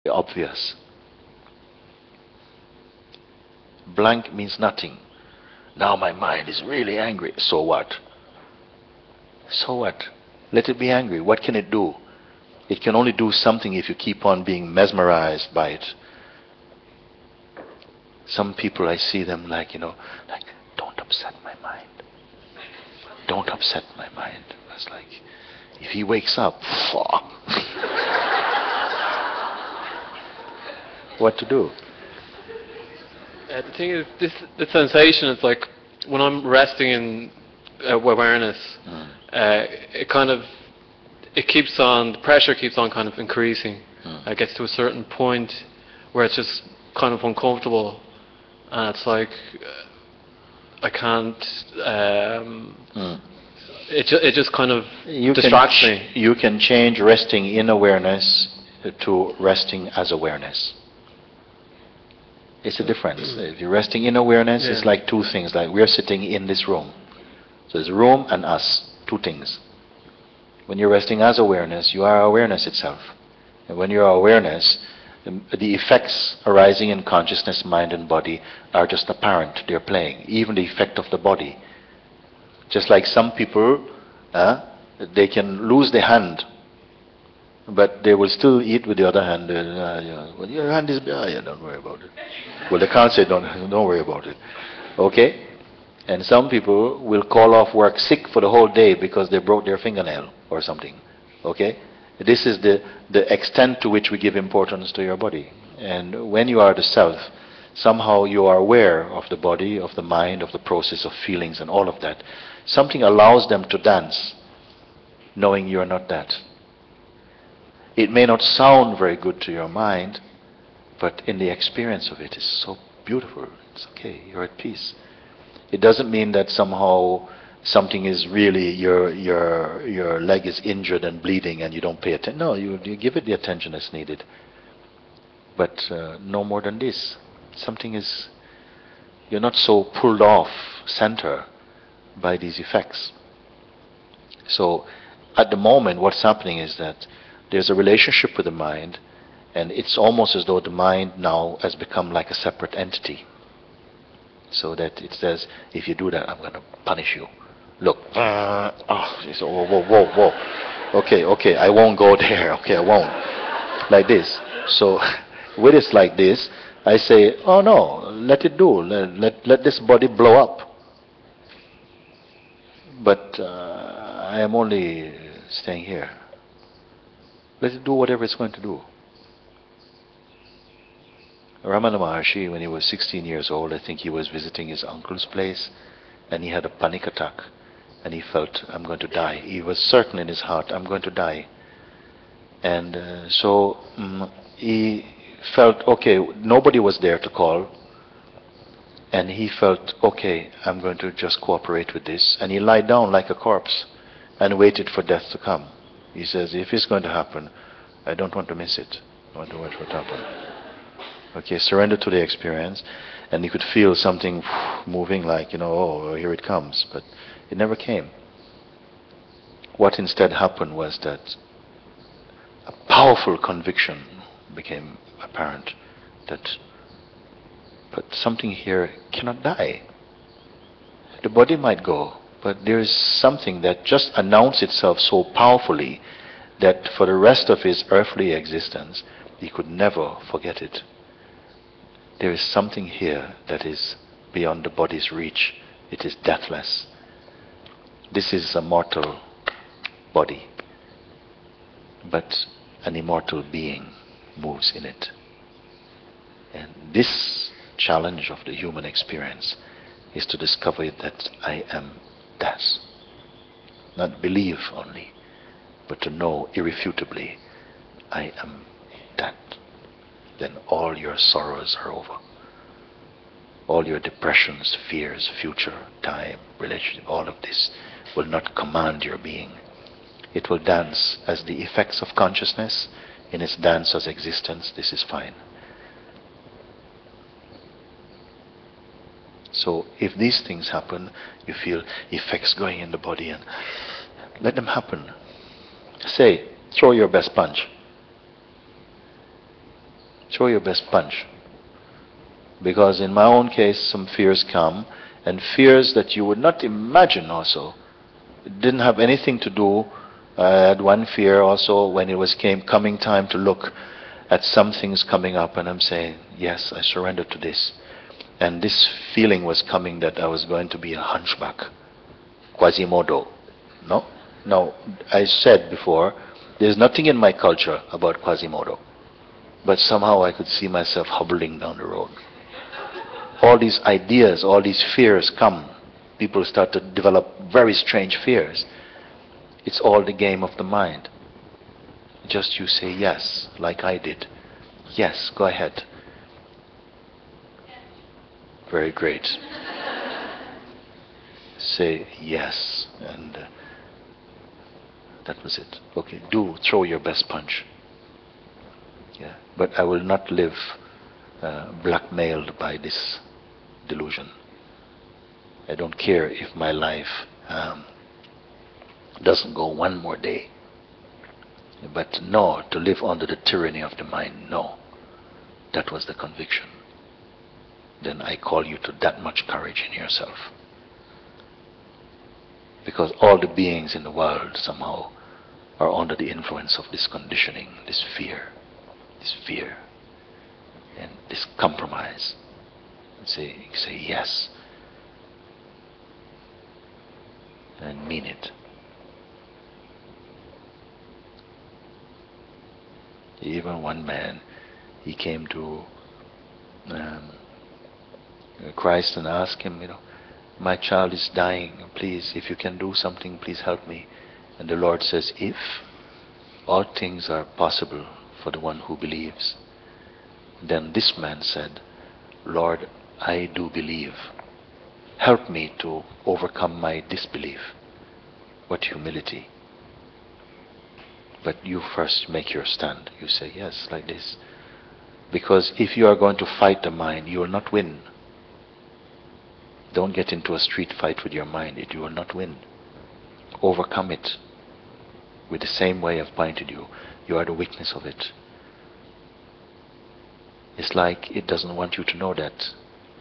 Obvious. Blank means nothing. Now my mind is really angry. So what? So what? Let it be angry. What can it do? It can only do something if you keep on being mesmerized by it. Some people, I see them like, like, don't upset my mind. Don't upset my mind. It's like, if he wakes up, fuck. What to do? The thing is, the sensation is like when I'm resting in awareness, it kind of the pressure keeps on kind of increasing. It gets to a certain point where it's just kind of uncomfortable, and it's like I can't. It just kind of distracts me. You can change resting in awareness to resting as awareness. It's a difference. If you're resting in awareness, it's like two things. Like we're sitting in this room. So it's room and us, two things. When you're resting as awareness, you are awareness itself. And when you are awareness, the effects arising in consciousness, mind and body are just apparent. They're playing. Even the effect of the body. Just like some people, they can lose their hand, but they will still eat with the other hand. Well, your hand is bad. Don't worry about it. Well, they can't say don't worry about it. Okay? And some people will call off work sick for the whole day because they broke their fingernail or something. Okay? This is the extent to which we give importance to your body. And when you are the self, somehow you are aware of the body, of the mind, of the process of feelings and all of that. Something allows them to dance, knowing you're not that. It may not sound very good to your mind, but in the experience of it, it's so beautiful. It's okay, you're at peace. It doesn't mean that somehow something is really, your leg is injured and bleeding and you don't pay attention. No, you give it the attention that's needed. But no more than this. Something is, you're not so pulled off center by these effects. So at the moment, what's happening is that there's a relationship with the mind, and it's almost as though the mind now has become like a separate entity. So that it says, if you do that, I'm going to punish you. Look, it's, whoa. Okay, I won't go there. Okay, I won't. Like this. So when it's like this, I say, oh no, let it do. Let this body blow up. But I am only staying here. Let it do whatever it's going to do. Ramana Maharshi, when he was 16 years old, I think he was visiting his uncle's place, and he had a panic attack, and he felt, I'm going to die. He was certain in his heart, I'm going to die. And so he felt, okay, nobody was there to call, and he felt, okay, I'm going to just cooperate with this. And he lied down like a corpse and waited for death to come. He says, if it's going to happen, I don't want to miss it. I want to watch what happens. Okay, surrender to the experience, and you could feel something moving like, oh, here it comes. But it never came. What instead happened was that a powerful conviction became apparent that, but something here cannot die. The body might go, but there is something that just announced itself so powerfully that for the rest of his earthly existence, he could never forget it. There is something here that is beyond the body's reach. It is deathless. This is a mortal body, but an immortal being moves in it. And this challenge of the human experience is to discover that I am that. Not believe only, but to know irrefutably, I am that. Then all your sorrows are over. All your depressions, fears, future, time, relationship, all of this will not command your being. It will dance as the effects of consciousness in its dance as existence. This is fine. So if these things happen, you feel effects going in the body, and let them happen. Say, throw your best punch. Throw your best punch. Because in my own case, some fears come, and fears that you would not imagine also. It didn't have anything to do. I had one fear also when it was coming time to look at some things coming up, and I'm saying, yes, I surrender to this. And this feeling was coming that I was going to be a hunchback, Quasimodo. No? No, I said before, there's nothing in my culture about Quasimodo. But somehow I could see myself hobbling down the road. All these ideas, all these fears come. People start to develop very strange fears. It's all the game of the mind. Just you say yes, like I did. Yes, go ahead. Very great. Say yes, and that was it. Okay, throw your best punch. Yeah, but I will not live blackmailed by this delusion. I don't care if my life doesn't go one more day. But no, to live under the tyranny of the mind, no. That was the conviction. Then I call you to that much courage in yourself. Because all the beings in the world somehow are under the influence of this conditioning, this fear, and this compromise. And say yes, and mean it. Even one man, he came to Christ and asked him, my child is dying, please, if you can do something, please help me. And the Lord says, if all things are possible for the one who believes. Then this man said, Lord, I do believe. Help me to overcome my disbelief. What humility. But you first make your stand. You say yes, like this. Because if you are going to fight the mind, you will not win. Don't get into a street fight with your mind. You will not win. Overcome it with the same way I've pointed you. You are the witness of it. It's like it doesn't want you to know that,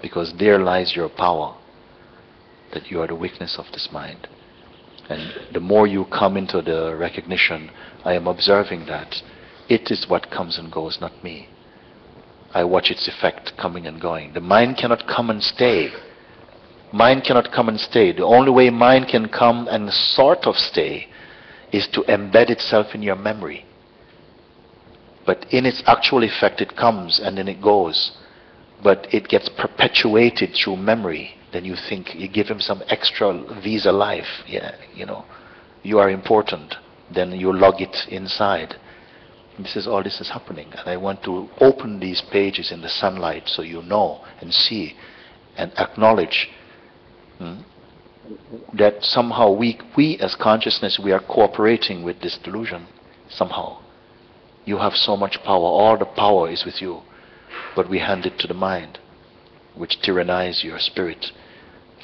because there lies your power, that you are the witness of this mind. And the more you come into the recognition, I am observing that it is what comes and goes, not me. I watch its effect coming and going. The mind cannot come and stay. Mind cannot come and stay. The only way mind can come and sort of stay is to embed itself in your memory. But in its actual effect, it comes and then it goes. But it gets perpetuated through memory. Then you think, you give him some extra visa life. Yeah, you are important. Then you log it inside. All this is happening. And I want to open these pages in the sunlight so you know and see and acknowledge that somehow we as consciousness, we are cooperating with this delusion. Somehow. You have so much power. All the power is with you. But we hand it to the mind, which tyrannizes your spirit,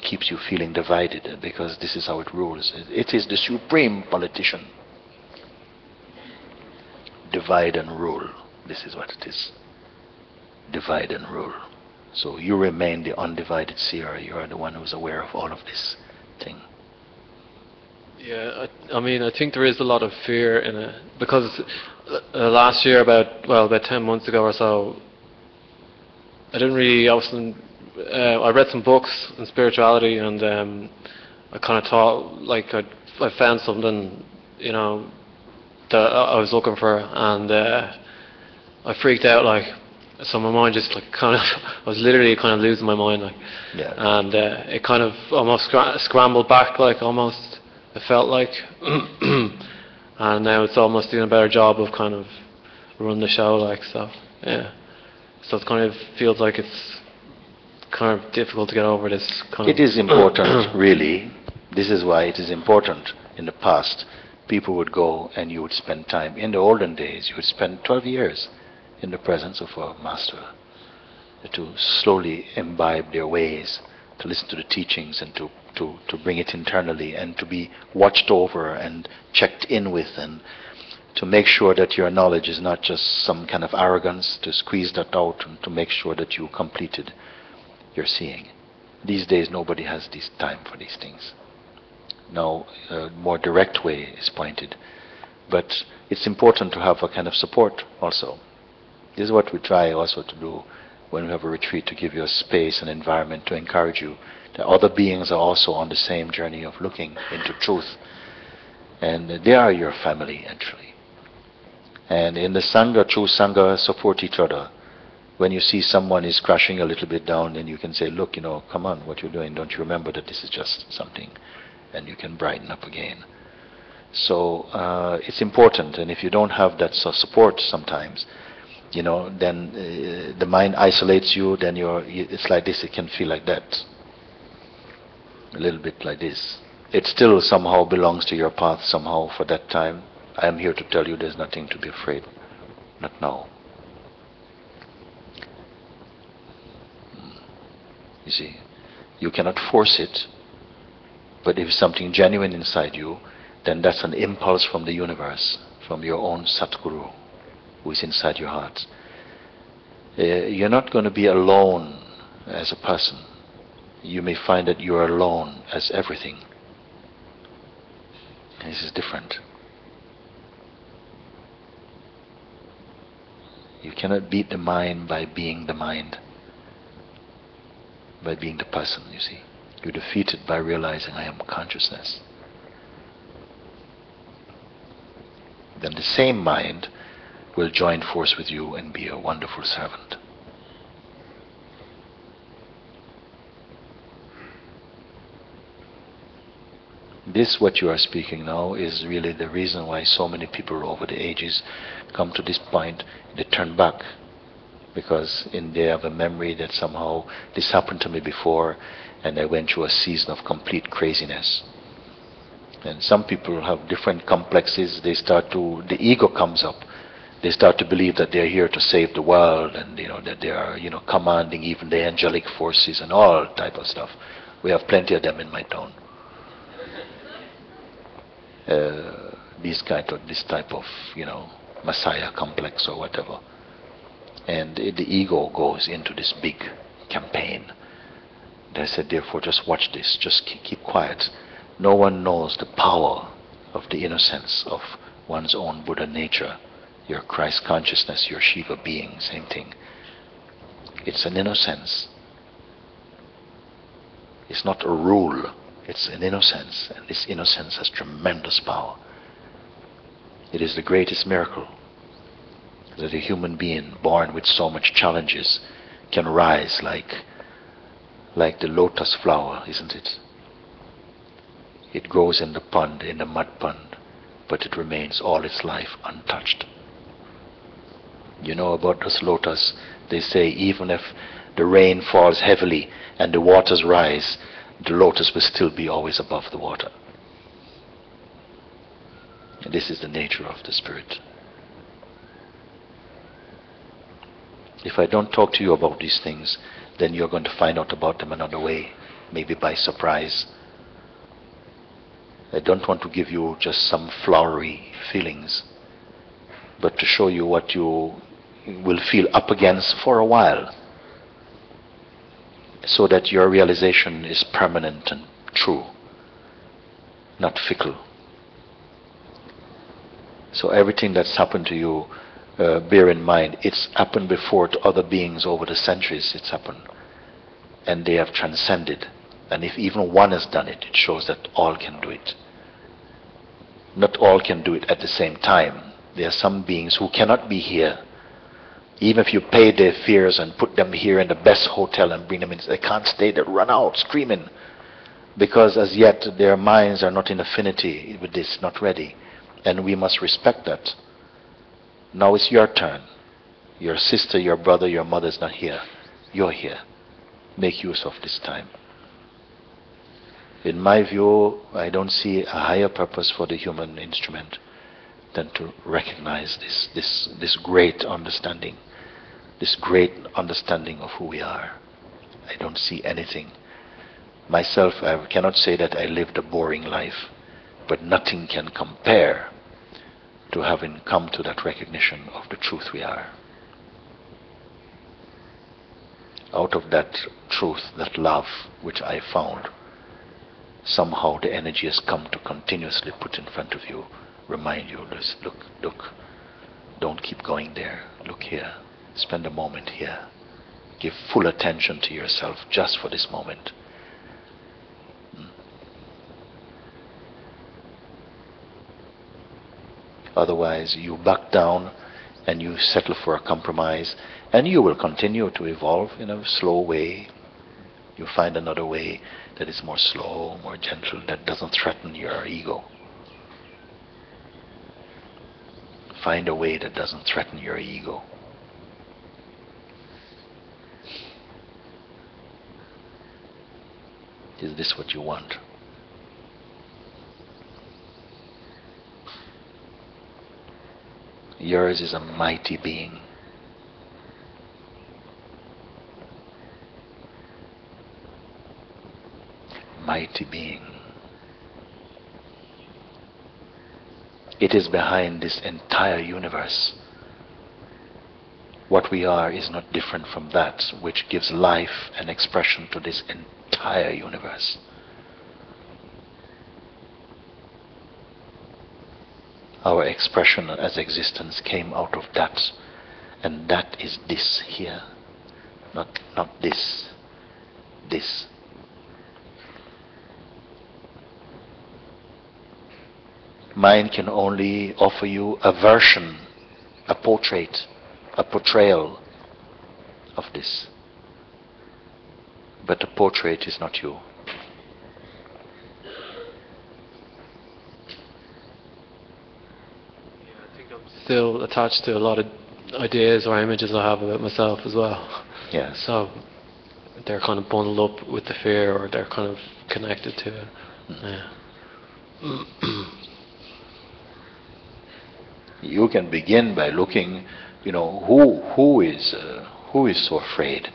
keeps you feeling divided, because this is how it rules. It is the supreme politician. Divide and rule. This is what it is. Divide and rule. So you remain the undivided seer. You are the one who's aware of all of this thing. Yeah, I think there is a lot of fear in it, because last year, about 10 months ago or so, I read some books on spirituality, and I kind of thought, like, I found something, that I was looking for, and I freaked out, like, so my mind just, like, I was literally kind of losing my mind, like, yeah. And it kind of almost scrambled back, like, almost, it felt like, and now it's almost doing a better job of kind of running the show, like, so, yeah. So it kind of feels like it's kind of difficult to get over this kind of... It is important, really. This is why it is important. In the past, people would go and you would spend time. In the olden days, you would spend 12 years in the presence of a master to slowly imbibe their ways, to listen to the teachings and to bring it internally and to be watched over and checked in with and to make sure that your knowledge is not just some kind of arrogance, to squeeze that out and to make sure that you completed your seeing. These days nobody has this time for these things. Now a more direct way is pointed. But it's important to have a kind of support also. This is what we try also to do when we have a retreat, to give you a space and environment to encourage you that other beings are also on the same journey of looking into truth. And they are your family, actually. And in the Sangha, true Sangha support each other. When you see someone is crashing a little bit down, then you can say, look, come on, what you're doing, don't you remember that this is just something? And you can brighten up again. So it's important, and if you don't have that support sometimes, then the mind isolates you, then it's like this, it can feel like that. A little bit like this. It still somehow belongs to your path somehow for that time. I am here to tell you there's nothing to be afraid. Not now. You see, you cannot force it, but if something genuine inside you, then that's an impulse from the universe, from your own Satguru, who is inside your heart. You're not going to be alone as a person. You may find that you are alone as everything. This is different. You cannot beat the mind by being the mind, by being the person, you see. You defeat it by realizing I am consciousness. Then the same mind will join force with you and be a wonderful servant. This, what you are speaking now, is really the reason why so many people over the ages come to this point, they turn back. Because they have a memory that somehow this happened to me before and I went through a season of complete craziness. And some people have different complexes. The ego comes up. They start to believe that they're here to save the world, and that they are commanding even the angelic forces and all type of stuff. We have plenty of them in my town. This type of Messiah complex or whatever. And the ego goes into this big campaign. And I said, therefore, just watch this. Just keep quiet. No one knows the power of the innocence of one's own Buddha nature, your Christ consciousness, your Shiva being, same thing. It's an innocence. It's not a rule. It's an innocence. And this innocence has tremendous power. It is the greatest miracle that a human being born with so much challenges can rise like the lotus flower, isn't it? It grows in the pond, in the mud pond, but it remains all its life untouched. You know about this lotus, they say even if the rain falls heavily and the waters rise, the lotus will still be always above the water. And this is the nature of the spirit. If I don't talk to you about these things, then you're going to find out about them another way, maybe by surprise. I don't want to give you just some flowery feelings, but to show you what you will feel up against for a while, so that your realization is permanent and true, not fickle. So everything that's happened to you, bear in mind, it's happened before to other beings over the centuries. It's happened, and they have transcended. And if even one has done it, it shows that all can do it. Not all can do it at the same time. There are some beings who cannot be here. Even if you pay their fares and put them here in the best hotel and bring them in, they can't stay. They run out screaming, because as yet their minds are not in affinity with this, not ready. And we must respect that. Now it's your turn. Your sister, your brother, your mother is not here. You're here. Make use of this time. In my view, I don't see a higher purpose for the human instrument than to recognize this great understanding. This great understanding of who we are. I don't see anything. Myself, I cannot say that I lived a boring life, but nothing can compare to having come to that recognition of the truth we are. Out of that truth, that love which I found, somehow the energy has come to continuously put in front of you, remind you, look, don't keep going there, look here, spend a moment here, give full attention to yourself just for this moment. Otherwise you back down and you settle for a compromise, and you will continue to evolve in a slow way. You find another way that is more slow, more gentle, that doesn't threaten your ego. Find a way that doesn't threaten your ego. Is this what you want? Yours is a mighty being. Mighty being. It is behind this entire universe. What we are is not different from that which gives life and expression to this entire universe. Our expression as existence came out of that, and that is this here, not this, this. Mind can only offer you a version, a portrait, a portrayal of this. But the portrait is not you. Still attached to a lot of ideas or images I have about myself as well. Yes. So they're kind of bundled up with the fear, or they're kind of connected to it. Yeah. You can begin by looking, who is so afraid?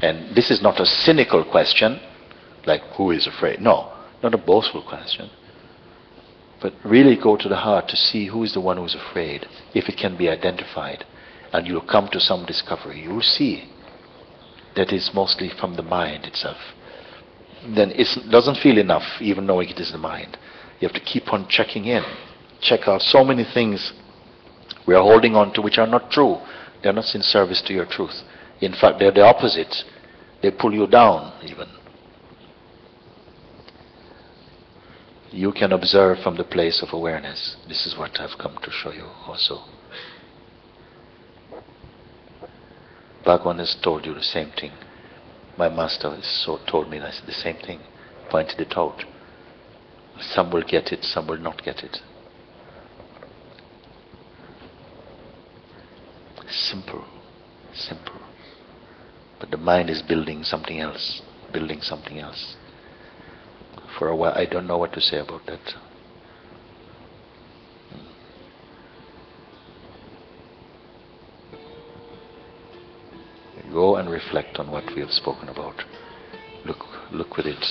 And this is not a cynical question, like who is afraid? No, not a boastful question. But really go to the heart to see who is the one who is afraid, if it can be identified. And you'll come to some discovery. You'll see that it's mostly from the mind itself. Then it doesn't feel enough, even knowing it is the mind. You have to keep on checking in. Check out so many things we are holding on to which are not true. They're not in service to your truth. In fact, they're the opposite. They pull you down even. You can observe from the place of awareness. This is what I've come to show you also. Bhagavan has told you the same thing. My master has told me the same thing, pointed it out. Some will get it, some will not get it. Simple, simple. But the mind is building something else, building something else. For a while, I don't know what to say about that. Go and reflect on what we have spoken about. Look with it.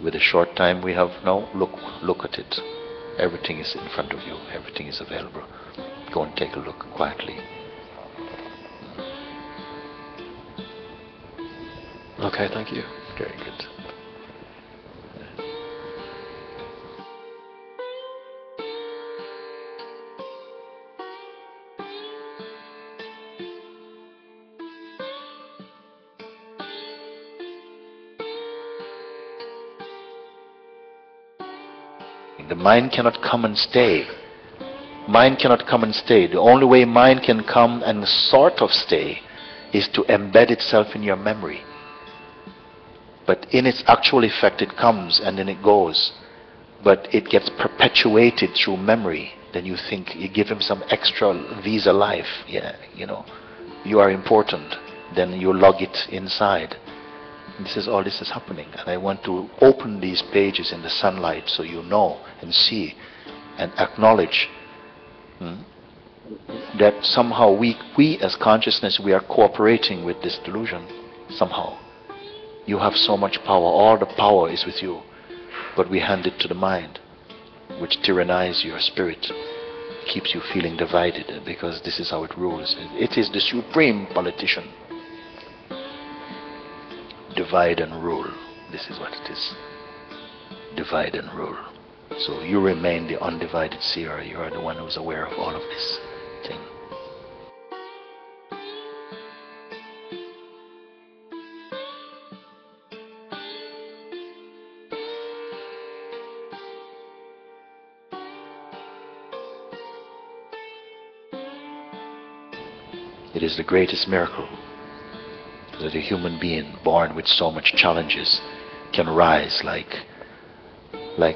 With the short time we have now, look at it. Everything is in front of you. Everything is available. Go and take a look quietly. Okay, thank you. Very good. The mind cannot come and stay. Mind cannot come and stay. The only way mind can come and sort of stay is to embed itself in your memory. But in its actual effect it comes and then it goes. But it gets perpetuated through memory. Then you think, you give him some extra visa life. Yeah, you are important. Then you log it inside. All this is happening, and I want to open these pages in the sunlight so you know and see and acknowledge that somehow we as consciousness, we are cooperating with this delusion somehow. You have so much power, all the power is with you, but we hand it to the mind, which tyrannizes your spirit. keeps you feeling divided, because this is how it rules. It is the supreme politician. Divide and rule. This is what it is. Divide and rule. So you remain the undivided seer. You are the one who's aware of all of this thing. It is the greatest miracle that a human being born with so much challenges can rise like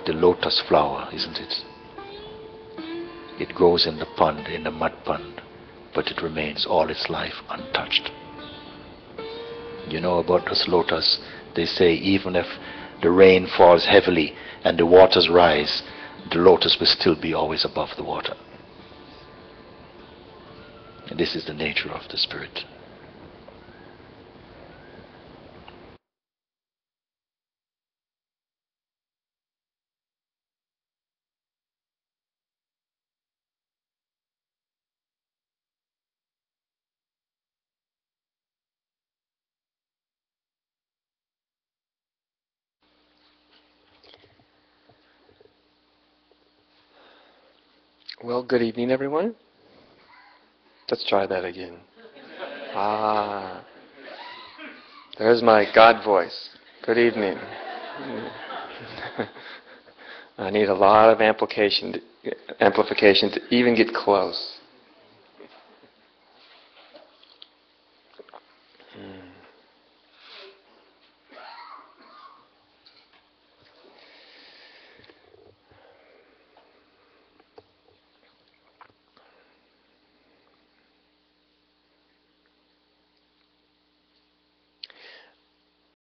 the lotus flower, isn't it? It grows in the pond, in the mud pond, but it remains all its life untouched. You know about this lotus, they say even if the rain falls heavily and the waters rise, the lotus will still be always above the water. And this is the nature of the Spirit. Well, good evening, everyone. Let's try that again. There's my God voice. Good evening. I need a lot of amplification to even get close.